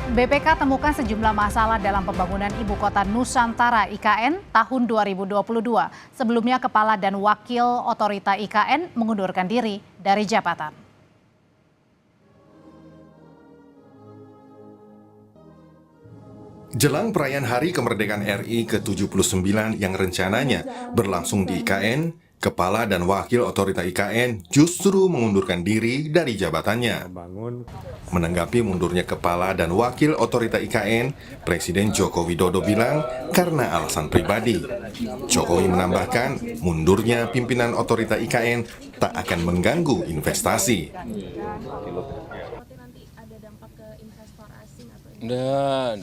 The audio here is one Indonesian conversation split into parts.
BPK temukan sejumlah masalah dalam pembangunan Ibu Kota Nusantara (IKN) tahun 2022. Sebelumnya, Kepala dan Wakil Otorita IKN mengundurkan diri dari jabatan. Jelang perayaan Hari Kemerdekaan RI ke-79 yang rencananya berlangsung di IKN, Kepala dan Wakil Otorita IKN justru mengundurkan diri dari jabatannya. Menanggapi mundurnya Kepala dan Wakil Otorita IKN, Presiden Joko Widodo bilang karena alasan pribadi. Jokowi menambahkan mundurnya pimpinan Otorita IKN tak akan mengganggu investasi. Enggak.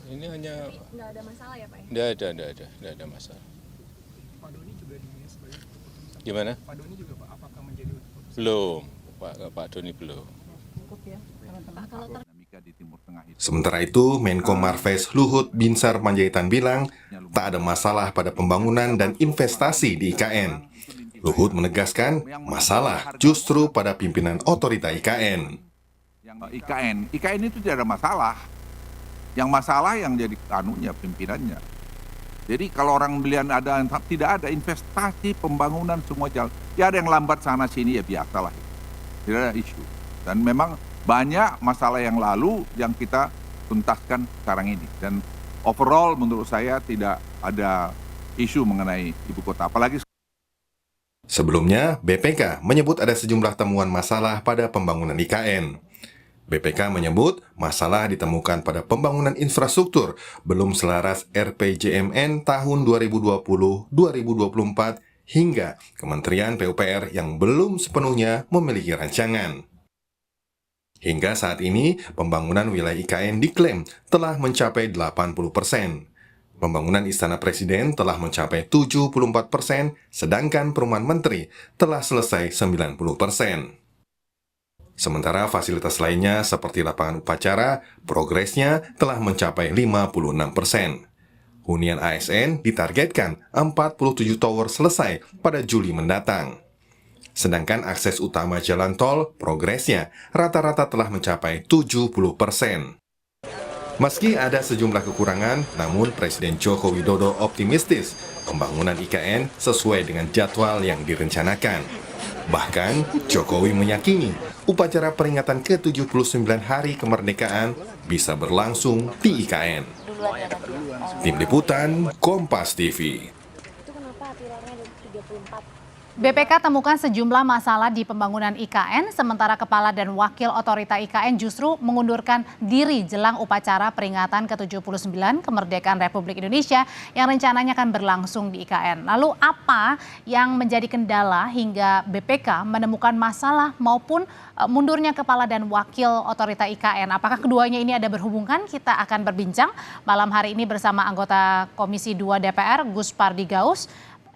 Ini hanya Nggak ada masalah ya Pak? enggak ada masalah. Pak Doni juga dinilai sebagai keputusan. Gimana? Pak Doni juga Pak, apakah menjadi keputusan? Belum, Pak Doni belum. Sementara itu, Menko Marves Luhut Binsar Panjaitan bilang tak ada masalah pada pembangunan dan investasi di IKN. Luhut menegaskan masalah justru pada pimpinan otorita IKN. IKN itu tidak ada masalah. Yang masalah yang jadi pimpinannya. Jadi kalau orang belian tidak ada investasi, pembangunan semua jalan. Ya ada yang lambat sana sini ya biasalah. Tidak ada isu. Dan memang banyak masalah yang lalu yang kita tuntaskan sekarang ini. Dan overall menurut saya tidak ada isu mengenai ibu kota. Apalagi Sebelumnya, BPK menyebut ada sejumlah temuan masalah pada pembangunan IKN. BPK menyebut masalah ditemukan pada pembangunan infrastruktur belum selaras RPJMN tahun 2020-2024 hingga Kementerian PUPR yang belum sepenuhnya memiliki rancangan. Hingga saat ini, pembangunan wilayah IKN diklaim telah mencapai 80%. Pembangunan Istana Presiden telah mencapai 74%, sedangkan perumahan menteri telah selesai 90%. Sementara fasilitas lainnya seperti lapangan upacara, progresnya telah mencapai 56%. Hunian ASN ditargetkan 47 tower selesai pada Juli mendatang. Sedangkan akses utama jalan tol, progresnya rata-rata telah mencapai 70%. Meski ada sejumlah kekurangan, namun Presiden Joko Widodo optimistis pembangunan IKN sesuai dengan jadwal yang direncanakan. Bahkan, Jokowi meyakini upacara peringatan ke-79 Hari Kemerdekaan bisa berlangsung di IKN. Tim Liputan, Kompas TV. Itu kenapa aturannya ada 34? BPK temukan sejumlah masalah di pembangunan IKN, sementara Kepala dan Wakil Otorita IKN justru mengundurkan diri jelang upacara peringatan ke-79 Kemerdekaan Republik Indonesia yang rencananya akan berlangsung di IKN. Lalu apa yang menjadi kendala hingga BPK menemukan masalah maupun mundurnya Kepala dan Wakil Otorita IKN? Apakah keduanya ini ada berhubungan? Kita akan berbincang malam hari ini bersama anggota Komisi 2 DPR Gus Pardi Gaus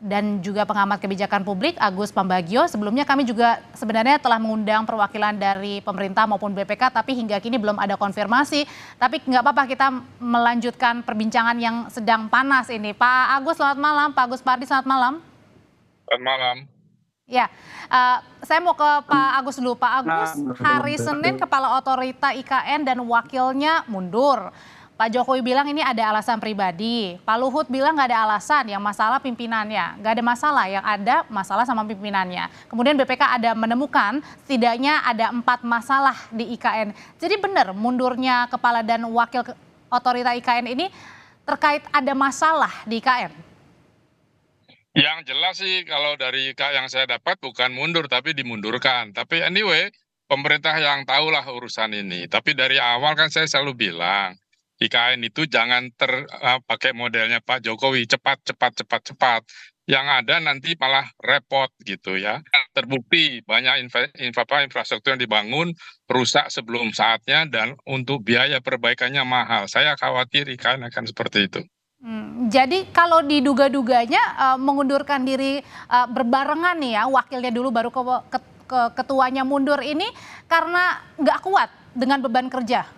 dan juga pengamat kebijakan publik Agus Pambagio. Sebelumnya kami juga sebenarnya telah mengundang perwakilan dari pemerintah maupun BPK, tapi hingga kini belum ada konfirmasi. Tapi nggak apa-apa, kita melanjutkan perbincangan yang sedang panas ini. Pak Agus, selamat malam. Pak Agus Pardi, selamat malam. Selamat malam. Ya, saya mau ke Pak Agus dulu. Pak Agus, hari Senin Kepala Otorita IKN dan wakilnya mundur. Pak Jokowi bilang ini ada alasan pribadi. Pak Luhut bilang nggak ada alasan, yang masalah pimpinannya. Nggak ada masalah, yang ada masalah sama pimpinannya. Kemudian BPK ada menemukan setidaknya ada 4 masalah di IKN. Jadi benar mundurnya Kepala dan Wakil Otorita IKN ini terkait ada masalah di IKN? Yang jelas sih kalau dari yang saya dapat bukan mundur tapi dimundurkan. Tapi anyway, pemerintah yang tahulah urusan ini. Tapi dari awal kan saya selalu bilang, IKN itu jangan pakai modelnya Pak Jokowi, cepat. Yang ada nanti malah repot gitu ya. Terbukti banyak infrastruktur yang dibangun rusak sebelum saatnya dan untuk biaya perbaikannya mahal. Saya khawatir IKN akan seperti itu. Jadi kalau diduga-duganya mengundurkan diri berbarengan nih ya, wakilnya dulu baru ke ketuanya mundur ini karena nggak kuat dengan beban kerja.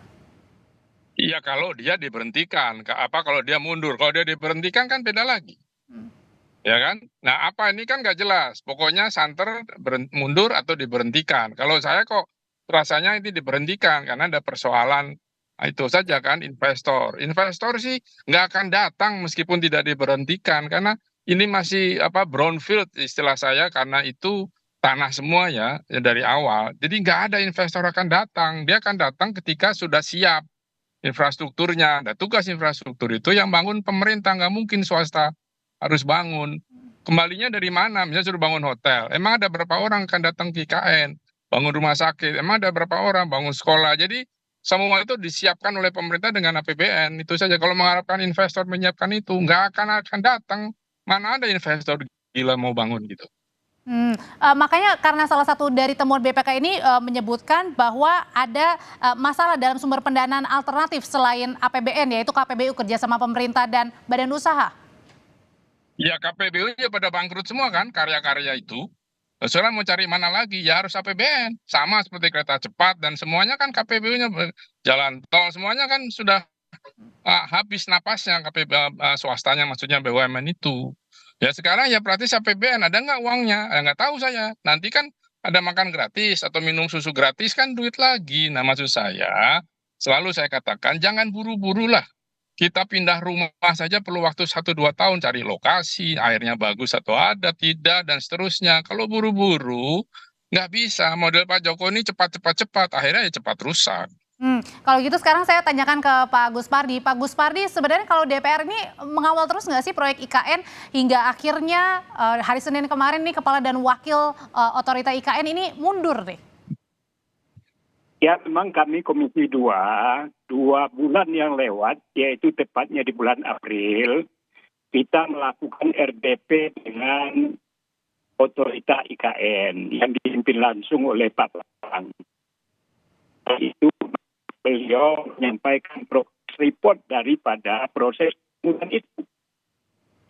Iya, kalau dia diberhentikan, kalau dia mundur, kalau dia diberhentikan kan beda lagi. Ya kan? Nah, ini kan nggak jelas. Pokoknya santer mundur atau diberhentikan. Kalau saya kok rasanya ini diberhentikan karena ada persoalan Itu saja kan investor. Investor sih nggak akan datang meskipun tidak diberhentikan karena ini masih brownfield istilah saya karena itu tanah semua ya dari awal. Jadi nggak ada investor akan datang. Dia akan datang ketika sudah siap infrastrukturnya. Nah, tugas infrastruktur itu yang bangun pemerintah, nggak mungkin swasta harus bangun. Kembalinya dari mana? Misalnya suruh bangun hotel. Emang ada berapa orang akan datang ke IKN? Bangun rumah sakit. Emang ada berapa orang bangun sekolah? Jadi semua itu disiapkan oleh pemerintah dengan APBN. Itu saja. Kalau mengharapkan investor menyiapkan itu, nggak akan datang. Mana ada investor gila mau bangun gitu. Makanya karena salah satu dari temuan BPK ini menyebutkan bahwa ada masalah dalam sumber pendanaan alternatif selain APBN, yaitu KPBU kerjasama pemerintah dan badan usaha. Ya KPBU-nya pada bangkrut semua kan karya-karya itu. Soalnya mau cari mana lagi ya harus APBN. Sama seperti kereta cepat dan semuanya kan KPBU-nya jalan tol semuanya kan sudah habis napasnya swastanya maksudnya BUMN itu. Ya sekarang ya praktis APBN ada nggak uangnya? Nggak tahu saya. Nanti kan ada makan gratis atau minum susu gratis kan duit lagi. Nah maksud saya selalu saya katakan jangan buru-buru lah. Kita pindah rumah saja perlu waktu 1-2 tahun cari lokasi, airnya bagus atau ada, tidak, dan seterusnya. Kalau buru-buru, nggak bisa. Model Pak Jokowi ini cepat, akhirnya ya cepat rusak. Kalau gitu sekarang saya tanyakan ke Pak Gus Pardi. Pak Gus Pardi, sebenarnya kalau DPR ini mengawal terus nggak sih proyek IKN hingga akhirnya hari Senin kemarin nih Kepala dan Wakil Otorita IKN ini mundur nih? Ya memang kami Komisi 2 bulan yang lewat, yaitu tepatnya di bulan April, kita melakukan RDP dengan Otorita IKN yang dipimpin langsung oleh Pak Bambang. Itu beliau menyampaikan progress report daripada proses pembangunan itu.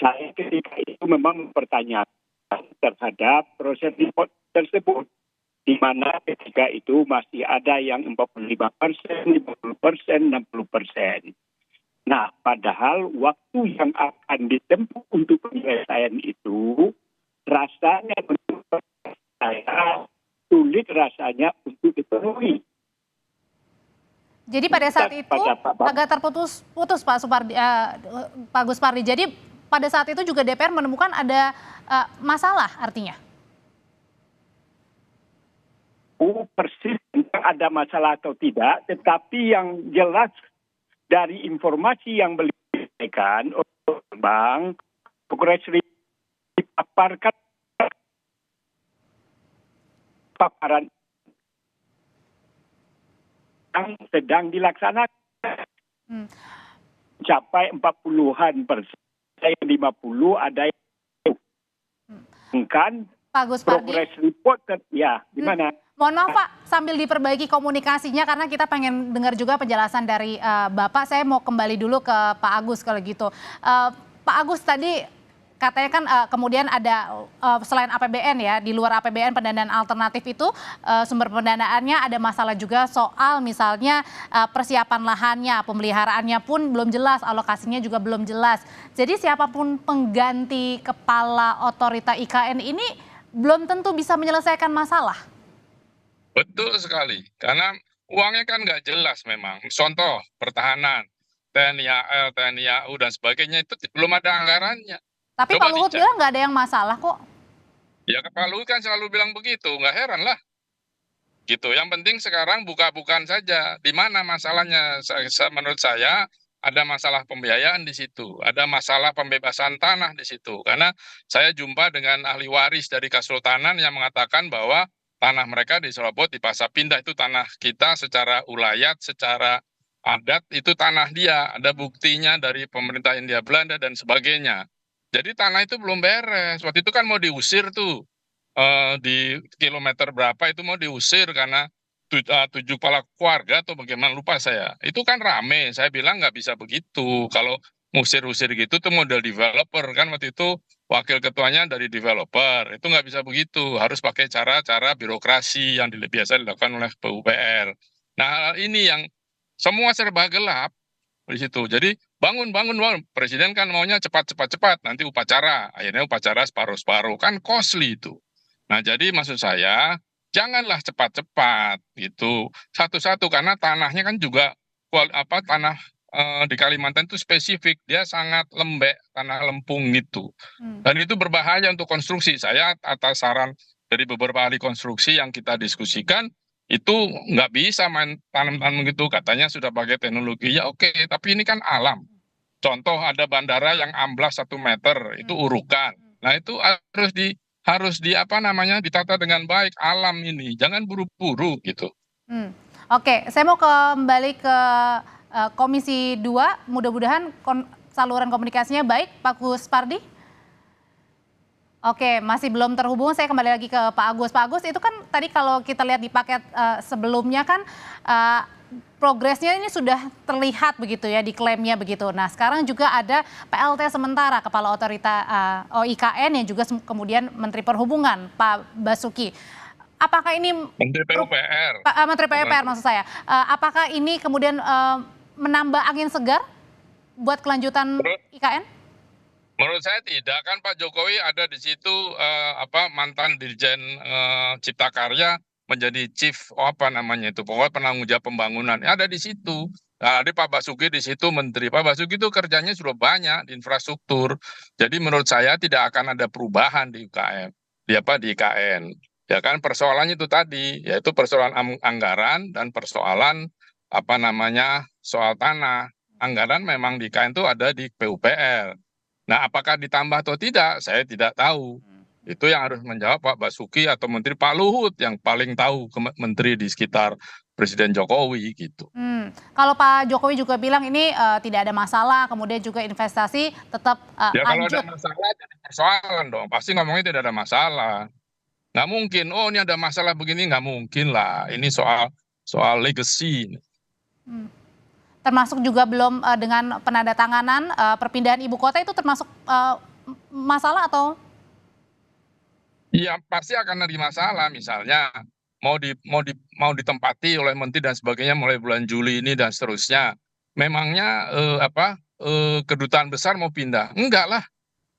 Saya ketika itu memang mempertanyakan terhadap proses report tersebut, di mana ketika itu masih ada yang 45%, 50%, 60%. Nah, padahal waktu yang akan ditempuh untuk penyelesaian itu, rasanya menurut saya sulit rasanya untuk dipenuhi. Jadi pada saat itu agak terputus Pak Gus Pardi. Jadi pada saat itu juga DPR menemukan ada masalah artinya? Persis tentang ada masalah atau tidak, tetapi yang jelas dari informasi yang beliau sampaikan oleh Bang, progres dipaparkan paparan yang sedang dilaksanakan. Capai 40-an persen, ada yang 50, ada yang kan Pak Gus Pardi. Progress report ya gimana? Mohon maaf Pak, sambil diperbaiki komunikasinya karena kita pengen dengar juga penjelasan dari Bapak. Saya mau kembali dulu ke Pak Agus kalau gitu. Pak Agus tadi katanya kan kemudian ada selain APBN ya, di luar APBN pendanaan alternatif itu sumber pendanaannya ada masalah juga soal misalnya persiapan lahannya, pemeliharaannya pun belum jelas, alokasinya juga belum jelas. Jadi siapapun pengganti kepala otorita IKN ini belum tentu bisa menyelesaikan masalah. Betul sekali, karena uangnya kan nggak jelas memang. Contoh, pertahanan, TNI AL, TNI AU, dan sebagainya itu belum ada anggarannya. Tapi Pak Luhut bilang nggak ada yang masalah kok. Ya Pak Luhut kan selalu bilang begitu, nggak heran lah. Gitu. Yang penting sekarang buka-bukaan saja. Di mana masalahnya? Menurut saya ada masalah pembiayaan di situ, ada masalah pembebasan tanah di situ. Karena saya jumpa dengan ahli waris dari Kesultanan yang mengatakan bahwa tanah mereka di Serobot di Pasar Pindah itu tanah kita secara ulayat, secara adat itu tanah dia. Ada buktinya dari pemerintah Hindia Belanda dan sebagainya. Jadi tanah itu belum beres. Waktu itu kan mau diusir tuh. Di kilometer berapa itu mau diusir karena 7 kepala keluarga atau bagaimana lupa saya. Itu kan rame. Saya bilang nggak bisa begitu. Kalau usir-usir gitu tuh model developer kan waktu itu wakil ketuanya dari developer. Itu nggak bisa begitu. Harus pakai cara-cara birokrasi yang biasa dilakukan oleh PUPR. Nah ini yang semua serba gelap di situ. Jadi bangun. Presiden kan maunya cepat. Nanti upacara. Akhirnya upacara separuh-separuh. Kan costly itu. Nah jadi maksud saya janganlah cepat-cepat gitu. Satu-satu karena tanahnya kan juga tanah di Kalimantan itu spesifik, dia sangat lembek, tanah lempung gitu. Dan itu berbahaya untuk konstruksi. Saya atas saran dari beberapa ahli konstruksi yang kita diskusikan, itu nggak bisa main tanam-tanam gitu. Katanya sudah pakai teknologi, ya oke, tapi ini kan alam. Contoh ada bandara yang amblas 1 meter, itu urukan. Nah itu ditata dengan baik alam ini, jangan buru-buru gitu. Oke, saya mau kembali ke Komisi 2, mudah-mudahan saluran komunikasinya baik, Pak Gus Pardi. Oke, masih belum terhubung, saya kembali lagi ke Pak Agus. Pak Agus, itu kan tadi kalau kita lihat di paket sebelumnya kan progresnya ini sudah terlihat begitu ya, diklaimnya begitu. Nah sekarang juga ada PLT sementara Kepala Otorita IKN yang juga kemudian Menteri Perhubungan Pak Basuki. Apakah ini Menteri PUPR? Menteri PUPR maksud saya. Apakah ini kemudian menambah angin segar buat kelanjutan IKN? Menurut saya tidak, kan Pak Jokowi ada di situ mantan Dirjen Cipta Karya menjadi chief pokoknya penanggung jawab pembangunan, ada di situ. Nah, ada Pak Basuki di situ menteri. Pak Basuki itu kerjanya sudah banyak di infrastruktur. Jadi menurut saya tidak akan ada perubahan di UKM, di IKN. Ya kan persoalannya itu tadi, yaitu persoalan anggaran dan persoalan soal tanah. Anggaran memang di IKN itu ada di PUPR. Nah, apakah ditambah atau tidak, saya tidak tahu. Itu yang harus menjawab Pak Basuki atau Menteri Pak Luhut yang paling tahu menteri di sekitar Presiden Jokowi gitu. Kalau Pak Jokowi juga bilang ini tidak ada masalah, kemudian juga investasi tetap ya kalau lanjut. ada masalah jadi persoalan dong, pasti ngomongnya tidak ada masalah. Nggak mungkin, ini ada masalah begini, nggak mungkin lah. Ini soal legacy. Termasuk juga belum dengan penandatanganan perpindahan ibu kota itu termasuk masalah atau? Iya pasti akan ada masalah, misalnya mau ditempati oleh menteri dan sebagainya mulai bulan Juli ini dan seterusnya. Memangnya kedutaan besar mau pindah? Enggak lah.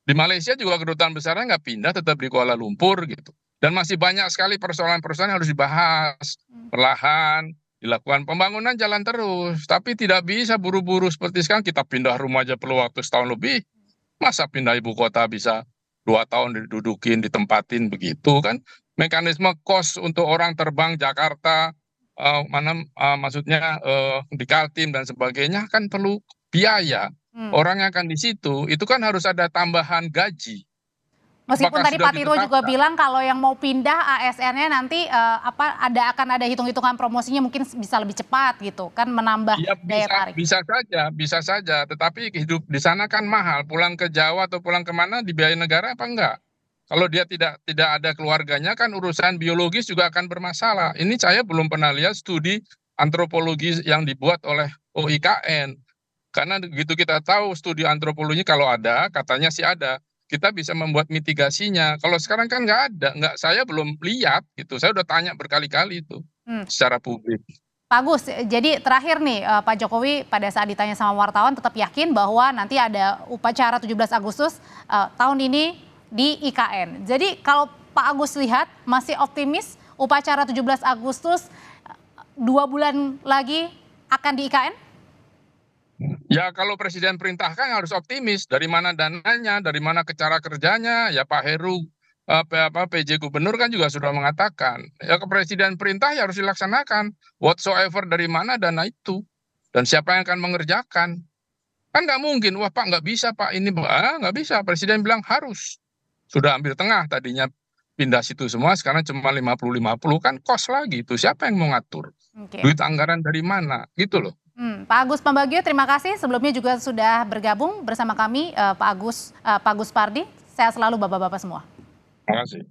Di Malaysia juga kedutaan besarnya nggak pindah, tetap di Kuala Lumpur gitu. Dan masih banyak sekali persoalan-persoalan yang harus dibahas perlahan. Dilakukan pembangunan jalan terus, tapi tidak bisa buru-buru seperti sekarang kita pindah rumah aja perlu waktu setahun lebih. Masa pindah ibu kota bisa 2 tahun didudukin, ditempatin begitu kan? Mekanisme kos untuk orang terbang Jakarta, maksudnya di Kaltim dan sebagainya kan perlu biaya. Orang yang akan di situ itu kan harus ada tambahan gaji. Meskipun Apakah tadi sudah Pak Tiro juga ditetapkan? bilang kalau yang mau pindah ASN-nya nanti akan ada hitung-hitungan promosinya mungkin bisa lebih cepat gitu kan, menambah Ya daya tarik. bisa saja. Tetapi hidup di sana kan mahal. Pulang ke Jawa atau pulang kemana dibiayai negara apa enggak? Kalau dia tidak ada keluarganya kan urusan biologis juga akan bermasalah. Ini saya belum pernah lihat studi antropologi yang dibuat oleh OIKN. Karena begitu kita tahu studi antropologi kalau ada, katanya sih ada. Kita bisa membuat mitigasinya. Kalau sekarang kan nggak ada, saya belum lihat gitu. Saya udah tanya berkali-kali itu secara publik. Pak Agus, jadi terakhir nih Pak Jokowi pada saat ditanya sama wartawan tetap yakin bahwa nanti ada upacara 17 Agustus tahun ini di IKN. Jadi kalau Pak Agus lihat masih optimis upacara 17 Agustus 2 bulan lagi akan di IKN? Ya kalau presiden perintahkan harus optimis. Dari mana dananya, dari mana cara kerjanya. Ya Pak Heru, PJ Gubernur kan juga sudah mengatakan. Ya ke presiden perintah ya harus dilaksanakan. Whatsoever dari mana dana itu. Dan siapa yang akan mengerjakan. Kan nggak mungkin, wah Pak nggak bisa Pak ini. Nggak bisa, presiden bilang harus. Sudah ambil tengah tadinya pindah situ semua, sekarang cuma 50-50 kan kos lagi itu. Siapa yang mau ngatur? Duit anggaran dari mana? Gitu loh. Pak Agus Pambagio, terima kasih sebelumnya juga sudah bergabung bersama kami Pak Gus Pardi. Sehat selalu Bapak-bapak semua. Terima kasih.